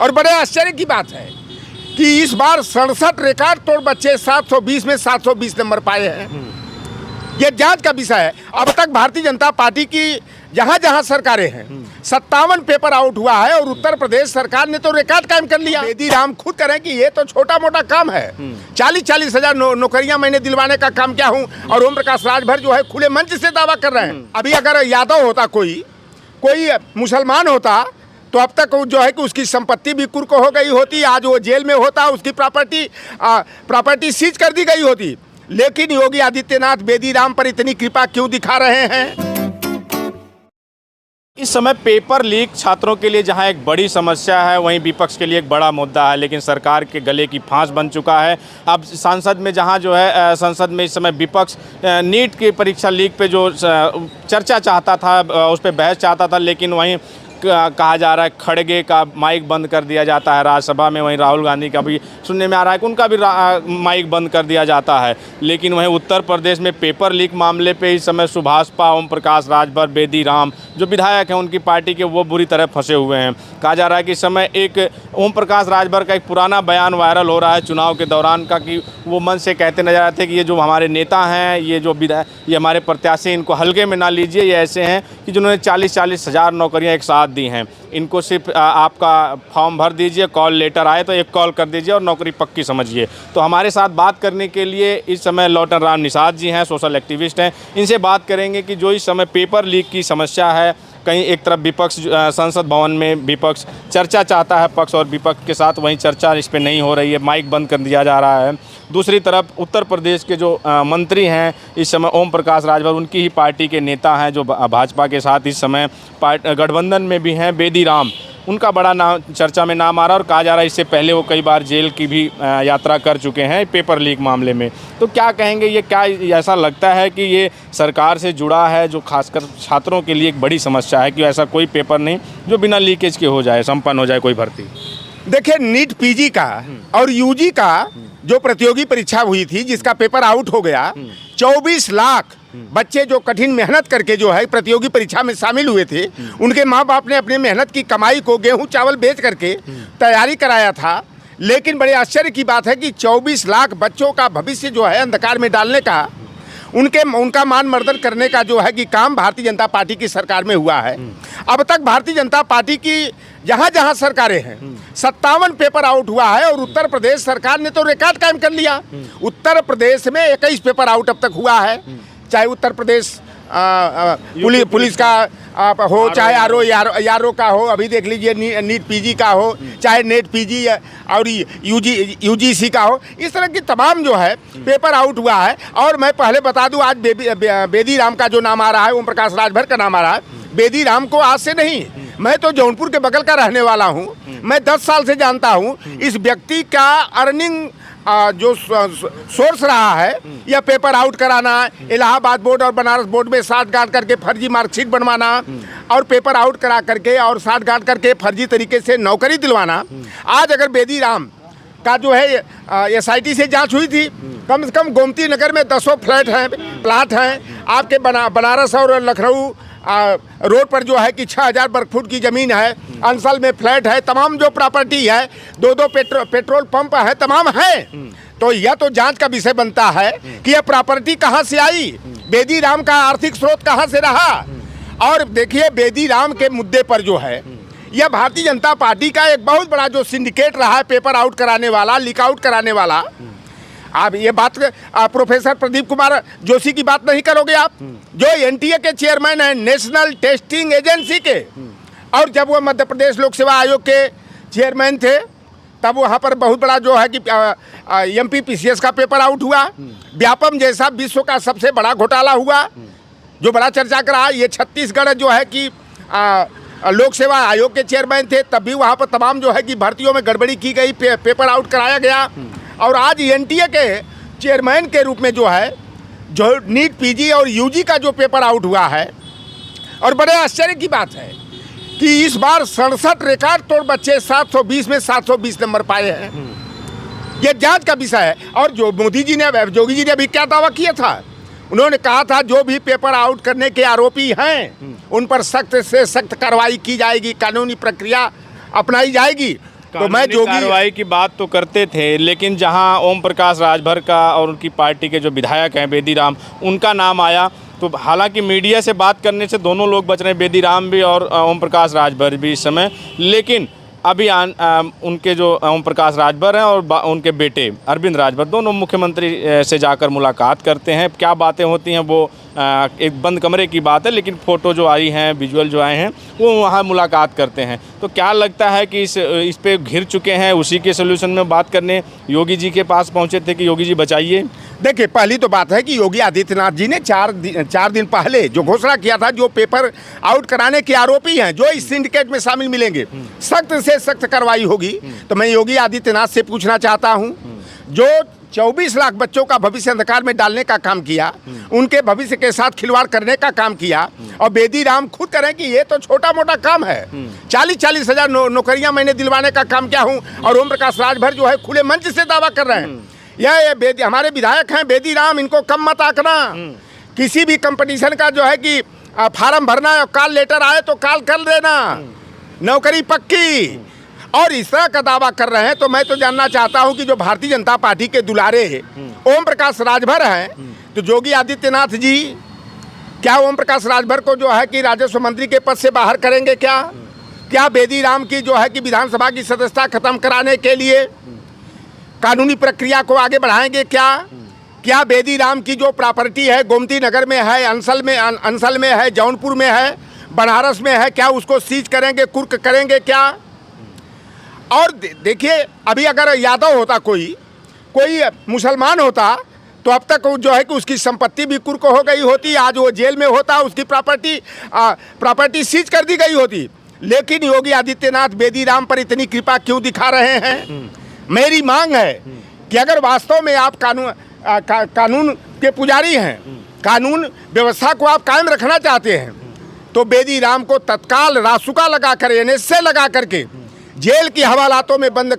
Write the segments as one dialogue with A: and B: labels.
A: और बड़े आश्चर्य की बात है कि इस बार 67 रिकॉर्ड तोड़ बच्चे 720 में 720 नंबर पाए हैं। ये जांच का विषय है। अब तक भारतीय जनता पार्टी की जहां जहां सरकारें हैं 57 पेपर आउट हुआ है और उत्तर प्रदेश सरकार ने तो रिकॉर्ड कायम कर लिया। बेदी राम खुद करें कि ये तो छोटा मोटा काम है, 40-40 हजार नौकरियां मैंने दिलवाने का काम क्या हूं, और ओम प्रकाश राजभर जो है खुले मंच से दावा कर रहे हैं। अभी अगर यादव होता कोई मुसलमान होता तो अब तक जो है कि उसकी संपत्ति भी कुर्क हो गई होती, आज वो जेल में होता, उसकी प्रॉपर्टी सीज कर दी गई होती। लेकिन योगी आदित्यनाथ बेदी राम पर इतनी कृपा क्यों दिखा रहे हैं?
B: इस समय पेपर लीक छात्रों के लिए जहां एक बड़ी समस्या है, वहीं विपक्ष के लिए एक बड़ा मुद्दा है, लेकिन सरकार के गले की फांस बन चुका है। अब संसद में जहां जो है संसद में इस समय विपक्ष नीट की परीक्षा लीक पे जो चर्चा चाहता था, उस पर बहस चाहता था, लेकिन वहीं कहा जा रहा है खड़गे का माइक बंद कर दिया जाता है राज्यसभा में। वहीं राहुल गांधी का भी सुनने में आ रहा है कि उनका भी माइक बंद कर दिया जाता है। लेकिन वहीं उत्तर प्रदेश में पेपर लीक मामले पे इस समय सुभाषपा, ओम प्रकाश राजभर, बेदी राम जो विधायक हैं उनकी पार्टी के, वो बुरी तरह फंसे हुए हैं। कहा जा रहा है कि इस समय एक ओम प्रकाश राजभर का एक पुराना बयान वायरल हो रहा है चुनाव के दौरान का, कि वो मन से कहते नजर आते हैं कि ये जो हमारे नेता हैं, ये जो विधायक, ये हमारे प्रत्याशी, इनको हल्के में ना लीजिए। ये ऐसे हैं कि जिन्होंने 40-40 हज़ार नौकरियाँ एक साथ दी हैं, इनको सिर्फ आपका फॉर्म भर दीजिए, कॉल लेटर आए तो एक कॉल कर दीजिए और नौकरी पक्की समझिए। तो हमारे साथ बात करने के लिए इस समय लौटन राम निषाद जी हैं, सोशल एक्टिविस्ट हैं। इनसे बात करेंगे कि जो इस समय पेपर लीक की समस्या है, कहीं एक तरफ विपक्ष संसद भवन में विपक्ष चर्चा चाहता है पक्ष और विपक्ष के साथ, वहीं चर्चा इस पर नहीं हो रही है, माइक बंद कर दिया जा रहा है। दूसरी तरफ उत्तर प्रदेश के जो मंत्री हैं इस समय ओम प्रकाश राजभर, उनकी ही पार्टी के नेता हैं जो भाजपा के साथ इस समय गठबंधन में भी हैं, बेदी राम, उनका बड़ा नाम चर्चा में नाम आ रहा है। और कहा जा रहा है इससे पहले वो कई बार जेल की भी यात्रा कर चुके हैं पेपर लीक मामले में। तो क्या कहेंगे, ये क्या ऐसा लगता है कि ये सरकार से जुड़ा है, जो खासकर छात्रों के लिए एक बड़ी समस्या है कि ऐसा कोई पेपर नहीं जो बिना लीकेज के हो जाए, संपन्न हो जाए कोई भर्ती?
A: देखिए, नीट पीजी का और यूजी का जो प्रतियोगी परीक्षा हुई थी, जिसका पेपर आउट हो गया, 24 लाख बच्चे जो कठिन मेहनत करके जो है प्रतियोगी परीक्षा में शामिल हुए थे, उनके माँ बाप ने अपने मेहनत की कमाई को गेहूं चावल बेच करके तैयारी कराया था। लेकिन बड़े आश्चर्य की बात है कि 24 लाख बच्चों का भविष्य जो है अंधकार में डालने का, उनका मान मर्दन करने का जो है कि काम भारतीय जनता पार्टी की सरकार में हुआ है। अब तक भारतीय जनता पार्टी की जहां जहां सरकारें हैं 57 पेपर आउट हुआ है और उत्तर प्रदेश सरकार ने तो रिकॉर्ड कायम कर लिया। उत्तर प्रदेश में 21 पेपर आउट अब तक हुआ है, चाहे उत्तर प्रदेश पुलिस का हो, चाहे आरओ का हो, अभी देख लीजिए नीट पीजी का हो, चाहे नेट पीजी और यूजीसी का हो, इस तरह की तमाम जो है पेपर आउट हुआ है। और मैं पहले बता दूं, आज बेदी राम का जो नाम आ रहा है, ओम प्रकाश राजभर का नाम आ रहा है, बेदी राम को आज से नहीं, मैं तो जौनपुर के बगल का रहने वाला हूं, मैं 10 साल से जानता हूं। इस व्यक्ति का अर्निंग जो सोर्स रहा है, यह पेपर आउट कराना, इलाहाबाद बोर्ड और बनारस बोर्ड में साठगांठ करके फर्जी मार्कशीट बनवाना और पेपर आउट करा करके और साठगांठ करके फर्जी तरीके से नौकरी दिलवाना। आज अगर बेदी राम का जो है SIT से जांच हुई थी, कम से कम गोमती नगर में 10 प्लाट हैं आपके बनारस और लखनऊ रोड पर जो है कि 6000 वर्ग फुट की ज़मीन है, अंसल में फ्लैट है, तमाम जो प्रॉपर्टी है, 2 पेट्रोल पंप है, तमाम है। तो यह तो जांच का विषय बनता है कि यह प्रॉपर्टी कहां से आई, बेदी राम का आर्थिक स्रोत कहां से रहा। और देखिए, बेदी राम के मुद्दे पर जो है, यह भारतीय जनता पार्टी का एक बहुत बड़ा जो सिंडिकेट रहा है पेपर आउट कराने वाला, लीक आउट कराने वाला। आप ये बात प्रोफेसर प्रदीप कुमार जोशी की बात नहीं करोगे आप, जो NTA के चेयरमैन हैं, नेशनल टेस्टिंग एजेंसी के, और जब वो मध्य प्रदेश लोक सेवा आयोग के चेयरमैन थे, तब वहाँ पर बहुत बड़ा जो है कि MPPCS का पेपर आउट हुआ। व्यापम जैसा विश्व का सबसे बड़ा घोटाला हुआ, जो बड़ा चर्चा कर रहा है। ये छत्तीसगढ़ जो है कि लोक सेवा आयोग के चेयरमैन थे, तब भी वहाँ पर तमाम जो है कि भर्तियों में गड़बड़ी की गई, पेपर आउट कराया गया। और आज NTA के चेयरमैन के रूप में जो है, जो नीट पीजी और यूजी का जो पेपर आउट हुआ है, और बड़े आश्चर्य की बात है कि इस बार 67 रिकॉर्ड तोड़ बच्चे 720 में 720 नंबर पाए हैं। ये जांच का विषय है। और जो योगी जी ने अभी क्या दावा किया था, उन्होंने कहा था जो भी पेपर आउट करने के आरोपी हैं उन पर सख्त से सख्त कार्रवाई की जाएगी, कानूनी प्रक्रिया अपनाई जाएगी। तो मैं जोगी
B: कार्रवाई की बात तो करते थे, लेकिन जहां ओम प्रकाश राजभर का और उनकी पार्टी के जो विधायक हैं बेदीराम, उनका नाम आया, तो हालांकि मीडिया से बात करने से दोनों लोग बच रहे हैं, बेदीराम भी और ओम प्रकाश राजभर भी इस समय, लेकिन अभी उनके जो ओम प्रकाश राजभर हैं और उनके बेटे अरविंद राजभर दोनों मुख्यमंत्री से जाकर मुलाकात करते हैं। क्या बातें होती हैं वो एक बंद कमरे की बात है, लेकिन फ़ोटो जो आई हैं, विजुअल जो आए हैं, वो वहाँ मुलाकात करते हैं। तो क्या लगता है कि इस पे घिर चुके हैं, उसी के सोल्यूशन में बात करने योगी जी के पास पहुँचे थे कि योगी जी बचाइए?
A: देखिए, पहली तो बात है कि योगी आदित्यनाथ जी ने चार दिन पहले जो घोषणा किया था, जो पेपर आउट कराने के आरोपी हैं, जो इस सिंडिकेट में शामिल मिलेंगे, सख्त से सख्त कार्रवाई होगी। तो मैं योगी आदित्यनाथ से पूछना चाहता हूं, जो 24 लाख बच्चों का भविष्य अंधकार में डालने का काम किया, उनके भविष्य के साथ खिलवाड़ करने का काम किया, और बेदीराम खुद करें कि ये तो छोटा मोटा काम है, 40-40 हज़ार नौकरियां मैंने दिलवाने का काम किया हूं, और ओम प्रकाश राजभर जो है खुले मंच से दावा कर रहे हैं। ये हमारे विधायक हैं बेदीराम, इनको कम मत आंकना। किसी भी कंपटीशन का जो है कि फार्म भरना है, कॉल लेटर आए तो कॉल कर देना, नौकरी पक्की, और इस तरह का दावा कर रहे हैं। तो मैं तो जानना चाहता हूं कि जो भारतीय जनता पार्टी के दुलारे ओम प्रकाश राजभर हैं, तो योगी आदित्यनाथ जी क्या ओम प्रकाश राजभर को जो है कि राजस्व मंत्री के पद से बाहर करेंगे? क्या बेदीराम की जो है कि विधानसभा की सदस्यता खत्म कराने के लिए कानूनी प्रक्रिया को आगे बढ़ाएंगे? क्या बेदीराम की जो प्रॉपर्टी है, गोमती नगर में है, अंसल में है, जौनपुर में है, बनारस में है, क्या उसको सीज करेंगे, कुर्क करेंगे क्या? और देखिए, अभी अगर यादव होता, कोई मुसलमान होता, तो अब तक जो है कि उसकी संपत्ति भी कुर्क हो गई होती, आज वो जेल में होता, उसकी प्रॉपर्टी सीज कर दी गई होती। लेकिन योगी आदित्यनाथ बेदीराम पर इतनी कृपा क्यों दिखा रहे हैं? मेरी मांग है कि अगर वास्तव में आप कानून के पुजारी हैं, कानून व्यवस्था को आप कायम रखना चाहते हैं, तो बेदीराम को तत्काल रासुका लगाकर, एनएसए लगा करके जेल की हवालातों में बंद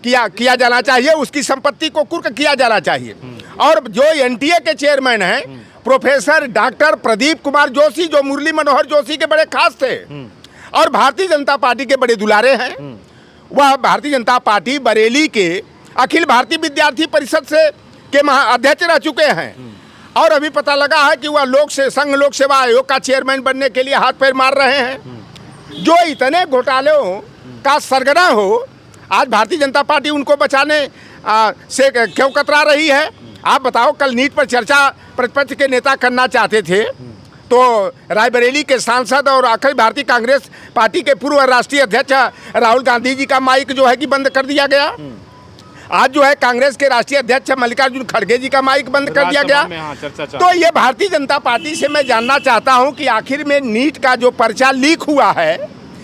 A: किया जाना चाहिए, उसकी संपत्ति को कुर्क किया जाना चाहिए। और जो एनटीए के चेयरमैन हैं प्रोफेसर डॉक्टर प्रदीप कुमार जोशी, जो मुरली मनोहर जोशी के बड़े खास थे और भारतीय जनता पार्टी के बड़े दुलारे हैं, वह भारतीय जनता पार्टी बरेली के अखिल भारतीय विद्यार्थी परिषद के अध्यक्ष रह चुके हैं, और अभी पता लगा है कि वह संघ लोक सेवा आयोग का चेयरमैन बनने के लिए हाथ पैर मार रहे हैं। जो इतने घोटालों का सरगना हो, आज भारतीय जनता पार्टी उनको बचाने से क्यों कतरा रही है? आप बताओ। कल नीट पर चर्चा प्रतिपक्ष के नेता करना चाहते थे, तो रायबरेली के सांसद और अखिल भारतीय कांग्रेस पार्टी के पूर्व राष्ट्रीय अध्यक्ष राहुल गांधी जी का माइक जो है कि बंद कर दिया गया। आज जो है कांग्रेस के राष्ट्रीय अध्यक्ष मल्लिकार्जुन खड़गे जी का माइक बंद कर दिया गया। तो ये भारतीय जनता पार्टी से मैं जानना चाहता हूं कि आखिर में नीट का जो पर्चा लीक हुआ है,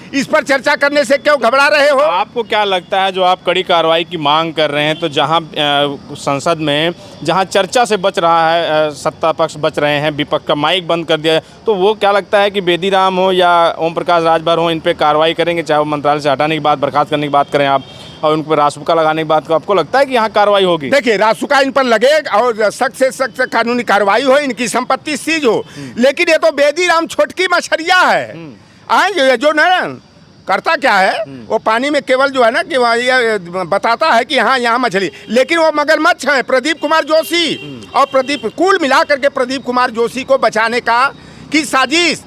A: इस पर चर्चा करने से क्यों घबरा रहे हो?
B: आपको क्या लगता है, जो आप कड़ी कार्रवाई की मांग कर रहे हैं, तो जहां संसद में जहां चर्चा से बच रहा है, सत्ता पक्ष बच रहे हैं, विपक्ष का माइक बंद कर दिया है, तो वो क्या लगता है कि बेदीराम हो या ओम प्रकाश राजभर हो, इन पे कार्रवाई करेंगे? चाहे वो मंत्रालय से हटाने की बात, बर्खास्त करने की बात करें आप, और उन पर रासुका लगाने की बात, आपको लगता है कि यहाँ कार्रवाई होगी?
A: देखिए, रासुका इन पर लगे और सख्त से सख्त कानूनी कार्रवाई हो, इनकी संपत्ति सीज हो। लेकिन ये तो बेदीराम छोटकी मछलियाँ है, जो न करता क्या है, वो पानी में केवल जो है ना कि ये बताता है कि हाँ यहाँ मछली, लेकिन वो मगरमच्छ है प्रदीप कुमार जोशी। और कुल मिलाकर के प्रदीप कुमार जोशी को बचाने की साजिश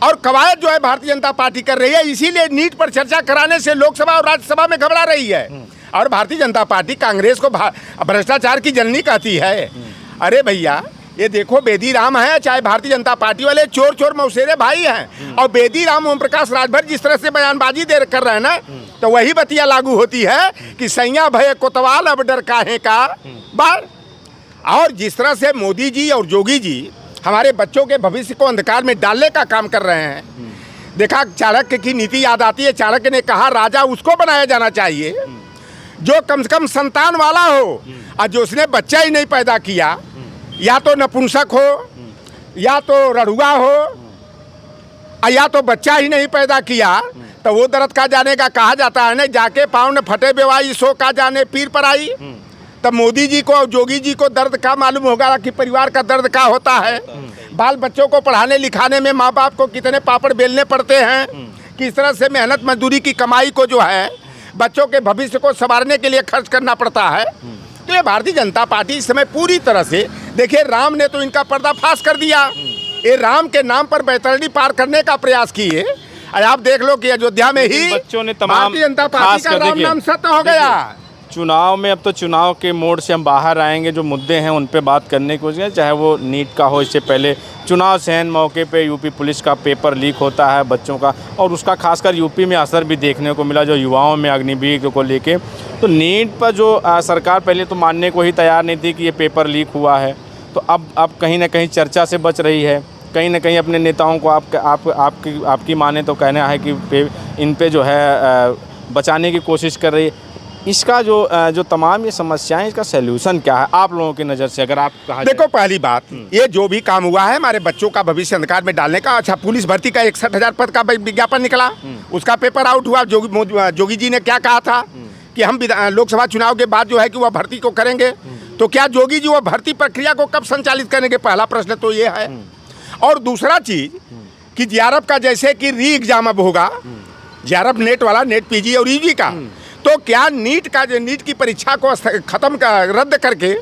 A: और कवायद जो है भारतीय जनता पार्टी कर रही है। इसीलिए नीट पर चर्चा कराने से लोकसभा और राज्यसभा में घबरा रही है। और भारतीय जनता पार्टी कांग्रेस को भ्रष्टाचार की जननी कहती है। अरे भैया, ये देखो, बेदीराम है, चाहे भारतीय जनता पार्टी वाले चोर मौसेरे भाई हैं, और बेदीराम ओम प्रकाश राजभर जिस तरह से बयानबाजी कर रहे हैं ना, तो वही बतिया लागू होती है कि सैया भय कोतवाल अब डर काहे का बार। और जिस तरह से मोदी जी और योगी जी हमारे बच्चों के भविष्य को अंधकार में डालने का काम कर रहे हैं, देखा, चाणक्य की नीति याद आती है। चाणक्य ने कहा, राजा उसको बनाया जाना चाहिए जो कम से कम संतान वाला हो, और जो उसने बच्चा ही नहीं पैदा किया, या तो नपुंसक हो, या तो रड़ुआ हो, या तो बच्चा ही नहीं पैदा किया, तो वो दर्द का जाने का कहा जाता है ना, जाके पाँव न फटे बेवाई सो का जाने पीर पर आई। तब मोदी जी को और योगी जी को दर्द का मालूम होगा कि परिवार का दर्द क्या होता है। बाल बच्चों को पढ़ाने लिखाने में माँ बाप को कितने पापड़ बेलने पड़ते हैं, किस तरह से मेहनत मजदूरी की कमाई को जो है बच्चों के भविष्य को संवारने के लिए खर्च करना पड़ता है। तो ये भारतीय जनता पार्टी इस समय पूरी तरह से, देखिए राम ने तो इनका पर्दाफाश कर दिया, ये राम के नाम पर बैतरणी पार करने का प्रयास किए। आप देख लो कि अयोध्या में ही
B: बच्चों ने तमाम
A: भारतीय जनता पार्टी का राम नाम सत्य हो गया।
B: चुनाव में, अब तो चुनाव के मोड से हम बाहर आएंगे, जो मुद्दे हैं उन पे बात करने की कोशिश, चाहे वो नीट का हो, इससे पहले चुनाव सहन मौके पे यूपी पुलिस का पेपर लीक होता है बच्चों का, और उसका खासकर यूपी में असर भी देखने को मिला जो युवाओं में अग्निवीर को लेके। तो नीट पर जो सरकार पहले तो मानने को ही तैयार नहीं थी कि ये पेपर लीक हुआ है, तो अब कहीं ना कहीं चर्चा से बच रही है, कहीं ना कहीं अपने नेताओं को आपकी माने तो कहना है कि इन पे जो है बचाने की कोशिश कर रही है। इसका जो तमाम ये समस्याएं, इसका सलूशन क्या है आप लोगों की नज़र से, अगर आप कहा
A: देखो पहली बात, ये जो भी काम हुआ है हमारे बच्चों का भविष्य अंधकार में डालने का। अच्छा, पुलिस भर्ती का 61,000 पद का विज्ञापन निकला, उसका पेपर आउट हुआ। जोगी जी ने क्या कहा था कि हम लोकसभा चुनाव के बाद जो है कि वह भर्ती को करेंगे, तो क्या जोगी जी वह भर्ती प्रक्रिया को कब संचालित करेंगे? पहला प्रश्न तो ये है। और दूसरा चीज कि JRF का जैसे कि री एग्जाम अब होगा, JRF नेट वाला, नेट PG और UG का, तो क्या नीट की परीक्षा को रद्द करके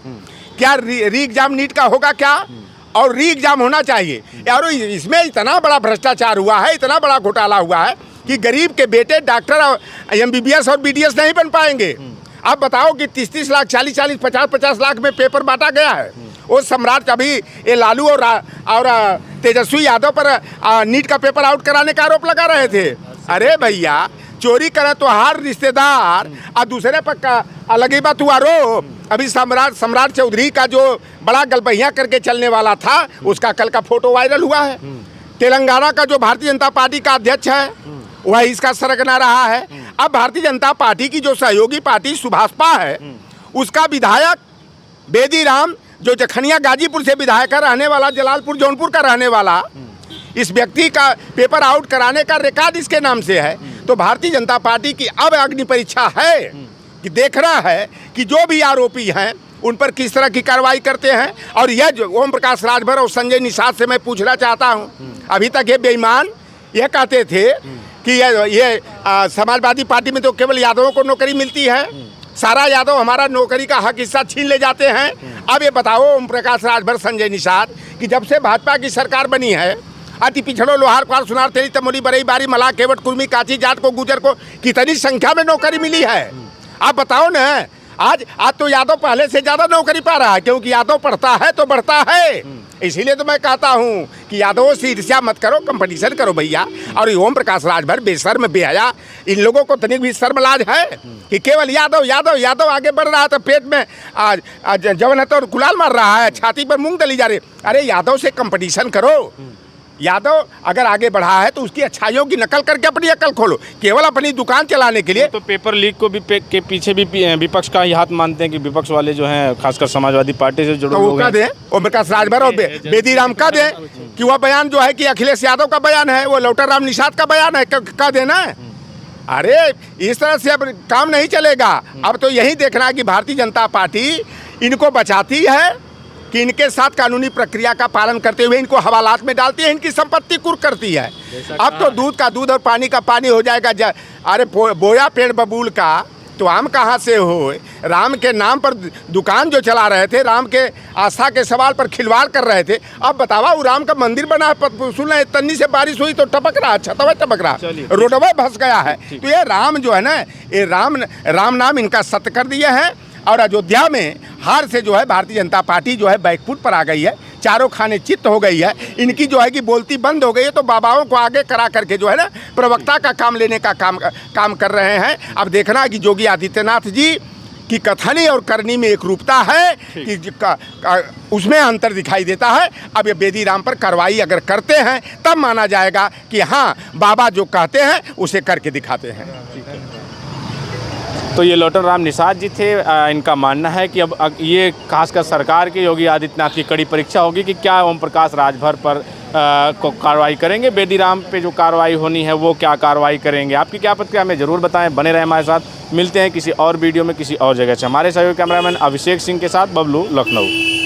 A: क्या री एग्जाम नीट का होगा क्या? और री एग्जाम होना चाहिए यार। इसमें इतना बड़ा भ्रष्टाचार हुआ है, इतना बड़ा घोटाला हुआ है कि गरीब के बेटे डॉक्टर और MBBS और BDS नहीं बन पाएंगे। आप बताओ कि 30-30 लाख, 40-40, 50-50 लाख में पेपर बांटा गया है। वो सम्राट अभी ये लालू और तेजस्वी यादव पर नीट का पेपर आउट कराने का आरोप लगा रहे थे। अरे भैया, चोरी करे तो हर रिश्तेदार और दूसरे पर अलग ही बात हुआ आरोप। अभी सम्राट चौधरी का जो बड़ा गलबहिया करके चलने वाला था, उसका कल का फोटो वायरल हुआ है। तेलंगाना का जो भारतीय जनता पार्टी का अध्यक्ष है, वह इसका सरगना रहा है। अब भारतीय जनता पार्टी की जो सहयोगी पार्टी सुभाषपा है, उसका विधायक बेदी राम, जो जखनिया गाजीपुर से विधायक रहने वाला, जलालपुर जौनपुर का रहने वाला, इस व्यक्ति का पेपर आउट कराने का रिकॉर्ड इसके नाम से है। तो भारतीय जनता पार्टी की अब अग्नि परीक्षा है कि देखना है कि जो भी आरोपी हैं उन पर किस तरह की कार्रवाई करते हैं। और यह जो ओम प्रकाश राजभर और संजय निषाद से मैं पूछना चाहता हूं, अभी तक ये बेईमान यह कहते थे कि ये समाजवादी पार्टी में तो केवल यादवों को नौकरी मिलती है, सारा यादव हमारा नौकरी का हक हिस्सा छीन ले जाते हैं। अब ये बताओ ओम प्रकाश राजभर, संजय निषाद, कि जब से भाजपा की सरकार बनी है, अति पिछड़ो, लोहार, क्वार, सुनार, तेली, तमोली, बरई, बारी, मलाह, केवट, कुर्मी, काची जाट को, गुजर को कितनी संख्या में नौकरी मिली है? आप बताओ ना। आज तो यादव पहले से ज़्यादा नौकरी पा रहा है, क्योंकि यादव पढ़ता है तो बढ़ता है। इसीलिए तो मैं कहता हूँ कि यादवों से ईर्ष्या मत करो, कंपटीशन करो भैया। और ओम प्रकाश राजभर बेशर्म, बेहया, इन लोगों को तनिक भी शर्मलाज है कि केवल यादव यादव यादव आगे बढ़ रहा है तो पेट में जवन है तो कुलाल मार रहा है, छाती पर मूंग दली जा रही। अरे यादव से कंपटीशन करो। यादव अगर आगे बढ़ा है तो उसकी अच्छाइयों की नकल करके अपनी अकल खोलो, केवल अपनी दुकान चलाने के लिए।
B: तो पेपर लीक को भी के पीछे भी विपक्ष का ही हाथ मानते हैं कि विपक्ष वाले जो हैं खासकर समाजवादी पार्टी से जुड़े लोग हैं।
A: दे ओम प्रकाश राजभर और बेदी राम का दे कि वह बयान जो है कि अखिलेश यादव का बयान है, वो लौटर राम निषाद का बयान है, का देना है। अरे इस तरह से अब काम नहीं चलेगा। अब तो यही देखना है कि भारतीय जनता पार्टी इनको बचाती है कि इनके साथ कानूनी प्रक्रिया का पालन करते हुए इनको हवालात में डालती है, इनकी संपत्ति कुर्क करती है। अब तो दूध का दूध और पानी का पानी हो जाएगा। अरे बोया पेड़ बबूल का तो आम कहाँ से हो? राम के नाम पर दुकान जो चला रहे थे, राम के आस्था के सवाल पर खिलवाड़ कर रहे थे। अब बतावा, वो राम का मंदिर बना है, सुना तन्नी से बारिश हुई तो टपक रहा, छतवा टपक रहा, रोडवा भस गया है। तो ये राम जो है ना, ये राम नाम इनका सत्य कर दिए हैं। और अयोध्या में हार से जो है भारतीय जनता पार्टी जो है बैकफुट पर आ गई है, चारों खाने चित्त हो गई है। इनकी जो है कि बोलती बंद हो गई है, तो बाबाओं को आगे करा करके जो है ना प्रवक्ता का काम लेने का काम कर रहे हैं। अब देखना कि योगी आदित्यनाथ जी की कथनी और करनी में एक रूपता है कि उसमें अंतर दिखाई देता है। अब ये बेदी राम पर कार्रवाई अगर करते हैं तब माना जाएगा कि हाँ, बाबा जो कहते हैं उसे करके दिखाते हैं।
B: तो ये लौटर राम निषाद जी थे। इनका मानना है कि अब ये खासकर सरकार के योगी आदित्यनाथ की कड़ी परीक्षा होगी कि क्या ओम प्रकाश राजभर पर को कार्रवाई करेंगे, बेदी राम पे जो कार्रवाई होनी है वो क्या कार्रवाई करेंगे। आपकी क्या प्रतिक्रिया हमें ज़रूर बताएं। बने रहे हमारे साथ। मिलते हैं किसी और वीडियो में किसी और जगह से। हमारे सहयोगी कैमरामैन अभिषेक सिंह के साथ बबलू, लखनऊ।